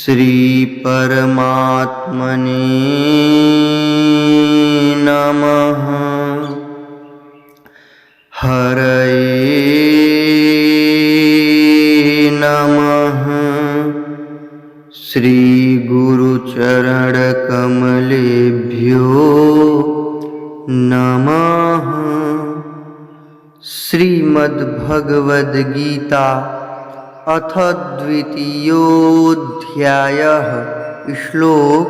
श्री परमात्मने नमः। हरये नमः। श्री गुरुचरणकमलेभ्यो नमः। श्रीमद्भगवद्गीता अथ द्वितीयोऽध्यायः श्लोक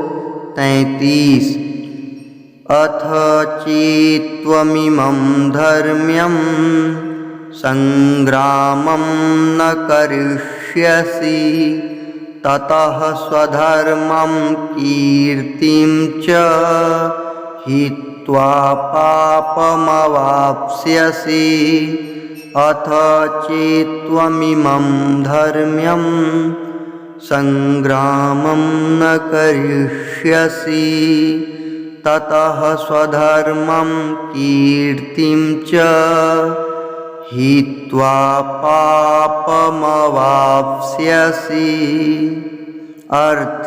33। अथ चेत्त्वमिमं धर्म्यं संग्रामं न करिष्यसि ततः स्वधर्मं कीर्तिं च हित्वा पापमवाप्स्यसि। अथ चेत्त्वमिमं धर्म्यं संग्रामं न करिष्यसि ततः स्वधर्मं कीर्तिं च हित्वा पापमवाप्स्यसि। अर्थ: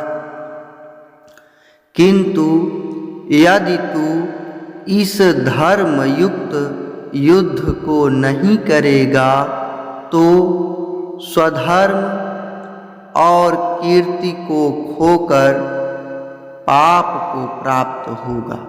किंतु यदि तू इस धर्म युक्त युद्ध को नहीं करेगा तो स्वधर्म और कीर्ति को खोकर पाप को प्राप्त होगा।